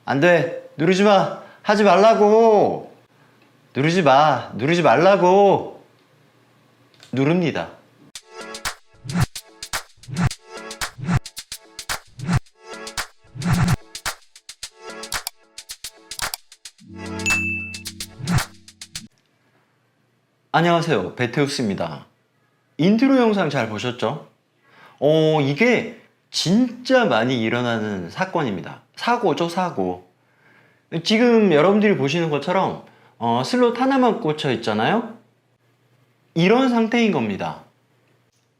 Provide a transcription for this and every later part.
안 돼. 누르지 마. 하지 말라고. 누르지 마. 누르지 말라고. 누릅니다. 안녕하세요. 베테우스입니다. 인트로 영상 잘 보셨죠? 이게 진짜 많이 일어나는 사건입니다. 사고죠, 사고. 지금 여러분들이 보시는 것처럼 슬롯 하나만 꽂혀 있잖아요? 이런 상태인 겁니다.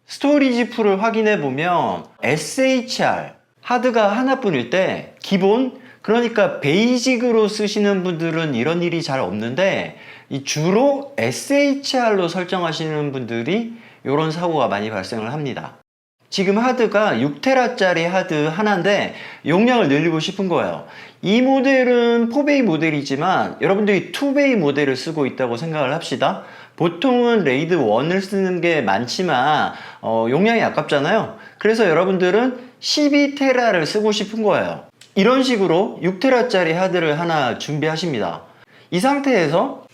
스토리지 풀을 확인해 보면 SHR 하드가 하나뿐일 때 기본, 그러니까 베이직으로 쓰시는 분들은 이런 일이 잘 없는데 주로 SHR로 설정하시는 분들이 이런 사고가 많이 발생을 합니다. 지금 하드가 6테라짜리 하드 하나인데 용량을 늘리고 싶은 거예요. 이 모델은 4베이 모델이지만 여러분들이 2베이 모델을 쓰고 있다고 생각을 합시다. 보통은 레이드 1을 쓰는 게 많지만 용량이 아깝잖아요. 그래서 여러분들은 12테라를 쓰고 싶은 거예요. 이런 식으로 6테라짜리 하드를 하나 준비하십니다. 이 상태에서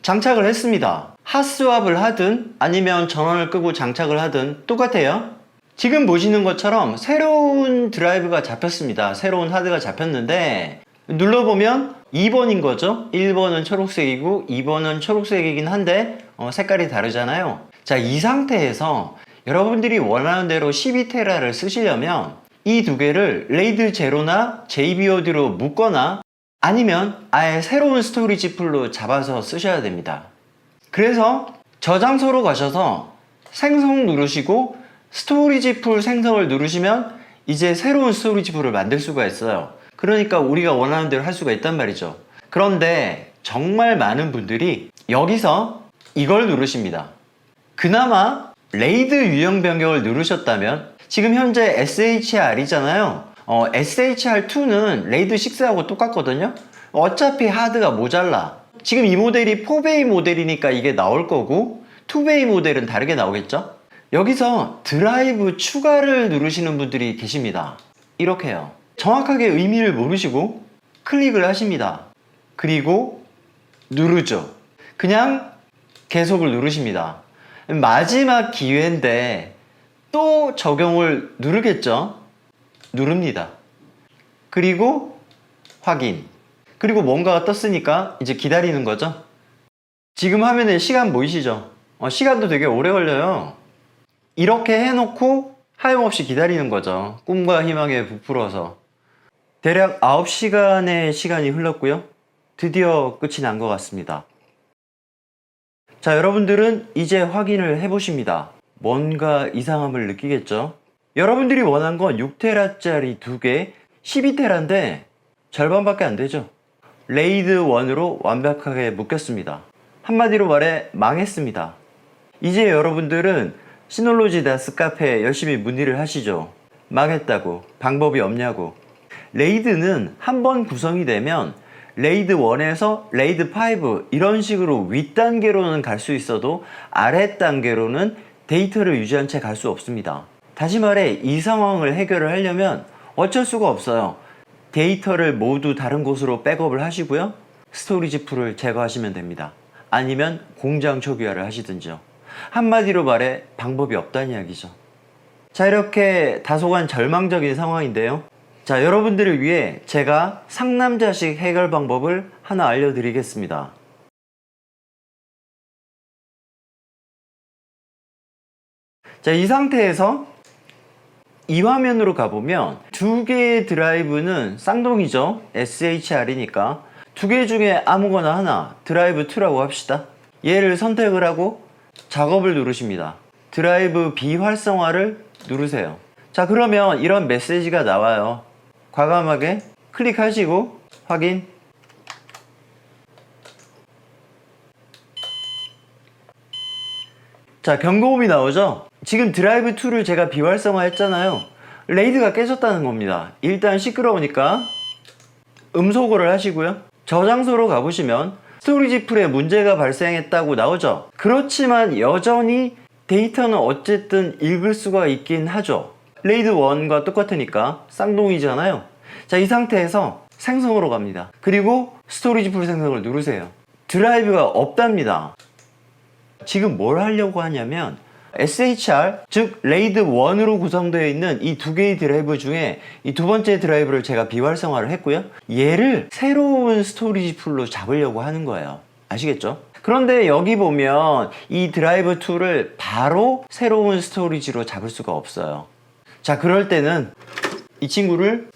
장착을 했습니다. 핫스왑을 하든 아니면 전원을 끄고 장착을 하든 똑같아요. 지금 보시는 것처럼 새로운 드라이브가 잡혔습니다. 새로운 하드가 잡혔는데 눌러보면 2번인 거죠. 1번은 초록색이고 2번은 초록색이긴 한데 색깔이 다르잖아요. 자, 이 상태에서 여러분들이 원하는 대로 12테라를 쓰시려면 이 두 개를 레이드 제로나 JBOD로 묶거나 아니면 아예 새로운 스토리지 풀로 잡아서 쓰셔야 됩니다. 그래서 저장소로 가셔서 생성 누르시고 스토리지 풀 생성을 누르시면 이제 새로운 스토리지 풀을 만들 수가 있어요. 그러니까 우리가 원하는 대로 할 수가 있단 말이죠. 그런데 정말 많은 분들이 여기서 이걸 누르십니다. 그나마 레이드 유형 변경을 누르셨다면 지금 현재 SHR이잖아요. SHR2는 레이드 6하고 똑같거든요. 어차피 하드가 모자라. 지금 이 모델이 4베이 모델이니까 이게 나올 거고 2베이 모델은 다르게 나오겠죠? 여기서 드라이브 추가를 누르시는 분들이 계십니다. 이렇게요. 정확하게 의미를 모르시고 클릭을 하십니다. 그리고 누르죠. 그냥 계속을 누르십니다. 마지막 기회인데 또 적용을 누르겠죠? 누릅니다. 그리고 확인. 그리고 뭔가가 떴으니까 이제 기다리는 거죠. 지금 화면에 시간 보이시죠? 시간도 되게 오래 걸려요. 이렇게 해놓고 하염없이 기다리는 거죠. 꿈과 희망에 부풀어서. 대략 9시간의 시간이 흘렀고요. 드디어 끝이 난 것 같습니다. 자, 여러분들은 이제 확인을 해보십니다. 뭔가 이상함을 느끼겠죠? 여러분들이 원한 건 6테라짜리 2개 12테라인데 절반밖에 안 되죠. 레이드 1으로 완벽하게 묶였습니다. 한마디로 말해 망했습니다. 이제 여러분들은 시놀로지 다스 카페에 열심히 문의를 하시죠. 망했다고, 방법이 없냐고. 레이드는 한번 구성이 되면 레이드 1에서 레이드 5 이런 식으로 윗단계로는 갈 수 있어도 아랫단계로는 데이터를 유지한 채 갈 수 없습니다. 다시 말해 이 상황을 해결을 하려면 어쩔 수가 없어요. 데이터를 모두 다른 곳으로 백업을 하시고요. 스토리지 풀을 제거하시면 됩니다. 아니면 공장 초기화를 하시든지요. 한마디로 말해 방법이 없다는 이야기죠. 자, 이렇게 다소간 절망적인 상황인데요. 자, 여러분들을 위해 제가 상남자식 해결 방법을 하나 알려드리겠습니다. 자, 이 상태에서 이 화면으로 가보면 두 개의 드라이브는 쌍둥이죠. SHR이니까 두 개 중에 아무거나 하나 드라이브 2라고 합시다. 얘를 선택을 하고 작업을 누르십니다. 드라이브 비활성화를 누르세요. 자, 그러면 이런 메시지가 나와요. 과감하게 클릭하시고 확인. 자, 경고음이 나오죠? 지금 드라이브 2를 제가 비활성화 했잖아요. 레이드가 깨졌다는 겁니다. 일단 시끄러우니까 음소거를 하시고요. 저장소로 가보시면 스토리지 풀에 문제가 발생했다고 나오죠. 그렇지만 여전히 데이터는 어쨌든 읽을 수가 있긴 하죠. 레이드 1과 똑같으니까 쌍둥이잖아요. 자, 이 상태에서 생성으로 갑니다. 그리고 스토리지 풀 생성을 누르세요. 드라이브가 없답니다. 지금 뭘 하려고 하냐면 SHR, 즉 레이드 1으로 구성되어 있는 이 두 개의 드라이브 중에 이 두 번째 드라이브를 제가 비활성화를 했고요. 얘를 새로운 스토리지 풀로 잡으려고 하는 거예요. 아시겠죠? 그런데 여기 보면 이 드라이브 2를 바로 새로운 스토리지로 잡을 수가 없어요. 자, 그럴 때는 이 친구를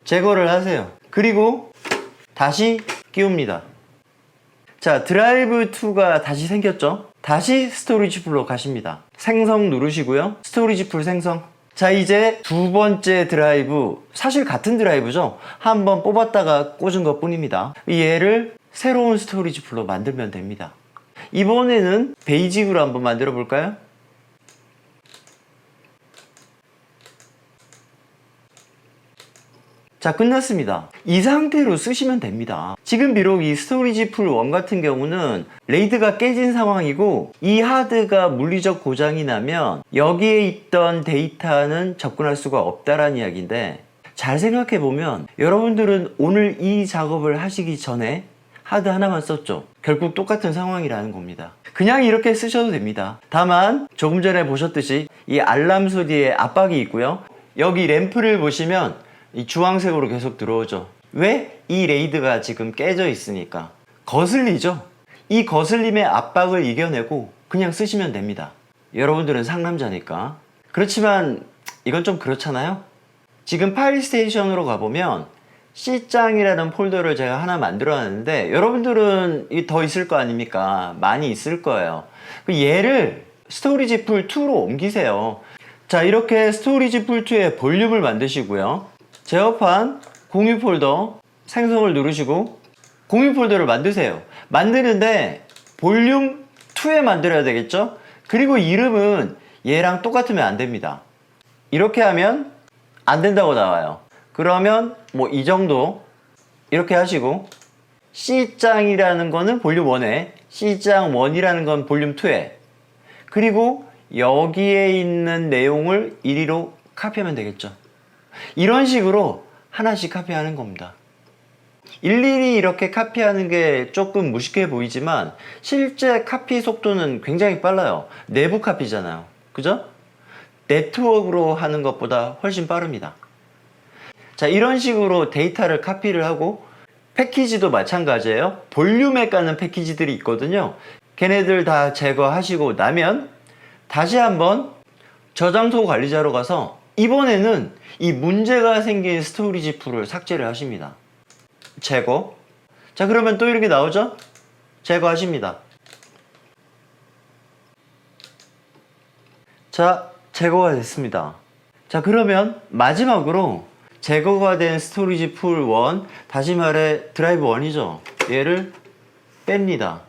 제거를 하세요. 그리고 다시 끼웁니다. 자, 드라이브 2가 다시 생겼죠? 다시 스토리지 풀로 가십니다. 생성 누르시고요. 스토리지 풀 생성. 자, 이제 두 번째 드라이브, 사실 같은 드라이브죠? 한번 뽑았다가 꽂은 것 뿐입니다. 얘를 새로운 스토리지 풀로 만들면 됩니다. 이번에는 베이직으로 한번 만들어 볼까요? 자, 끝났습니다. 이 상태로 쓰시면 됩니다. 지금 비록 이 스토리지 풀 1 같은 경우는 레이드가 깨진 상황이고 이 하드가 물리적 고장이 나면 여기에 있던 데이터는 접근할 수가 없다라는 이야기인데, 잘 생각해 보면 여러분들은 오늘 이 작업을 하시기 전에 하드 하나만 썼죠. 결국 똑같은 상황이라는 겁니다. 그냥 이렇게 쓰셔도 됩니다. 다만 조금 전에 보셨듯이 이 알람 소리에 압박이 있고요. 여기 램프를 보시면 이 주황색으로 계속 들어오죠. 왜? 이 레이드가 지금 깨져 있으니까 거슬리죠. 이 거슬림의 압박을 이겨내고 그냥 쓰시면 됩니다. 여러분들은 상남자니까. 그렇지만 이건 좀 그렇잖아요. 지금 파일 스테이션으로 가보면 C장이라는 폴더를 제가 하나 만들어 놨는데 여러분들은 더 있을 거 아닙니까? 많이 있을 거예요. 얘를 스토리지 풀 2로 옮기세요. 자, 이렇게 스토리지 풀 2의 볼륨을 만드시고요. 제어판 공유 폴더 생성을 누르시고 공유 폴더를 만드세요. 만드는데 볼륨 2에 만들어야 되겠죠? 그리고 이름은 얘랑 똑같으면 안 됩니다. 이렇게 하면 안 된다고 나와요. 그러면 뭐 이 정도 이렇게 하시고 C장이라는 거는 볼륨 1에, C장 1이라는 건 볼륨 2에, 그리고 여기에 있는 내용을 이리로 카피하면 되겠죠. 이런 식으로 하나씩 카피하는 겁니다. 일일이 이렇게 카피하는 게 조금 무식해 보이지만 실제 카피 속도는 굉장히 빨라요. 내부 카피잖아요. 그죠? 네트워크로 하는 것보다 훨씬 빠릅니다. 자, 이런 식으로 데이터를 카피를 하고 패키지도 마찬가지예요. 볼륨에 까는 패키지들이 있거든요. 걔네들 다 제거하시고 나면 다시 한번 저장소 관리자로 가서 이번에는 이 문제가 생긴 스토리지 풀을 삭제를 하십니다. 제거. 자, 그러면 또 이렇게 나오죠? 제거하십니다. 자, 제거가 됐습니다. 자, 그러면 마지막으로 제거가 된 스토리지 풀 1, 다시 말해 드라이브 1이죠. 얘를 뺍니다.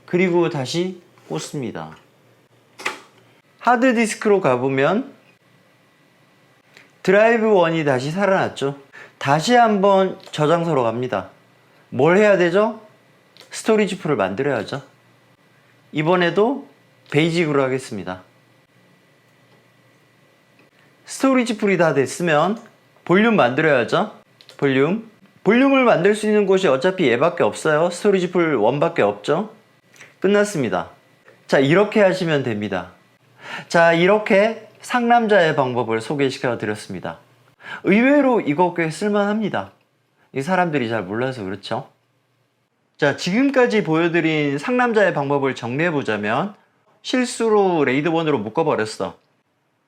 그리고 다시 꽂습니다. 하드디스크로 가보면 드라이브 1이 다시 살아났죠. 다시 한번 저장소로 갑니다. 뭘 해야 되죠? 스토리지 풀을 만들어야죠. 이번에도 베이직으로 하겠습니다. 스토리지 풀이 다 됐으면 볼륨 만들어야죠. 볼륨을 만들 수 있는 곳이 어차피 얘밖에 없어요. 스토리지 풀 1밖에 없죠. 끝났습니다. 자, 이렇게 하시면 됩니다. 자, 이렇게 상남자의 방법을 소개시켜 드렸습니다. 의외로 이거 꽤 쓸만합니다. 이 사람들이 잘 몰라서 그렇죠. 자, 지금까지 보여드린 상남자의 방법을 정리해 보자면 실수로 레이드 1으로 묶어버렸어.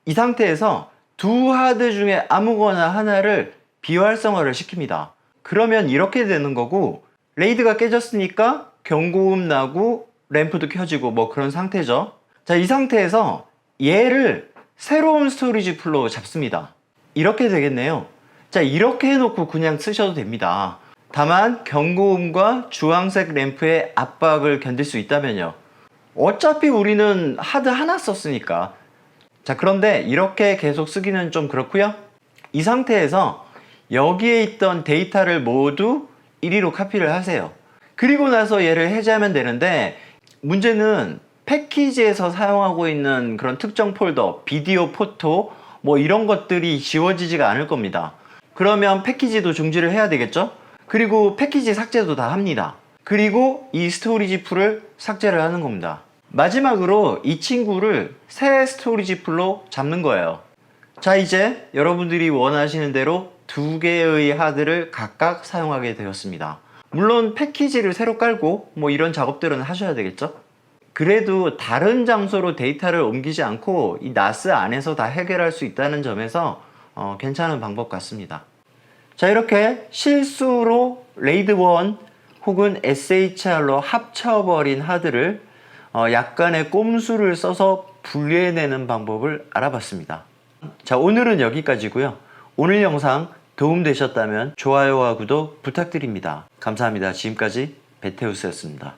이 상태에서 두 하드 중에 아무거나 하나를 비활성화를 시킵니다. 그러면 이렇게 되는 거고, 레이드가 깨졌으니까 경고음 나고 램프도 켜지고 뭐 그런 상태죠. 자, 이 상태에서 얘를 새로운 스토리지 풀로 잡습니다. 이렇게 되겠네요. 자, 이렇게 해놓고 그냥 쓰셔도 됩니다. 다만 경고음과 주황색 램프의 압박을 견딜 수 있다면요. 어차피 우리는 하드 하나 썼으니까. 자, 그런데 이렇게 계속 쓰기는 좀 그렇고요. 이 상태에서 여기에 있던 데이터를 모두 1위로 카피를 하세요. 그리고 나서 얘를 해제하면 되는데, 문제는 패키지에서 사용하고 있는 그런 특정 폴더, 비디오, 포토 뭐 이런 것들이 지워지지가 않을 겁니다. 그러면 패키지도 중지를 해야 되겠죠? 그리고 패키지 삭제도 다 합니다. 그리고 이 스토리지 풀을 삭제를 하는 겁니다. 마지막으로 이 친구를 새 스토리지 풀로 잡는 거예요. 자, 이제 여러분들이 원하시는 대로 두 개의 하드를 각각 사용하게 되었습니다. 물론 패키지를 새로 깔고 뭐 이런 작업들은 하셔야 되겠죠? 그래도 다른 장소로 데이터를 옮기지 않고 이 NAS 안에서 다 해결할 수 있다는 점에서 괜찮은 방법 같습니다. 자, 이렇게 실수로 RAID 1 혹은 SHR로 합쳐버린 하드를 약간의 꼼수를 써서 분리해내는 방법을 알아봤습니다. 자, 오늘은 여기까지고요. 오늘 영상 도움되셨다면 좋아요와 구독 부탁드립니다. 감사합니다. 지금까지 베테우스였습니다.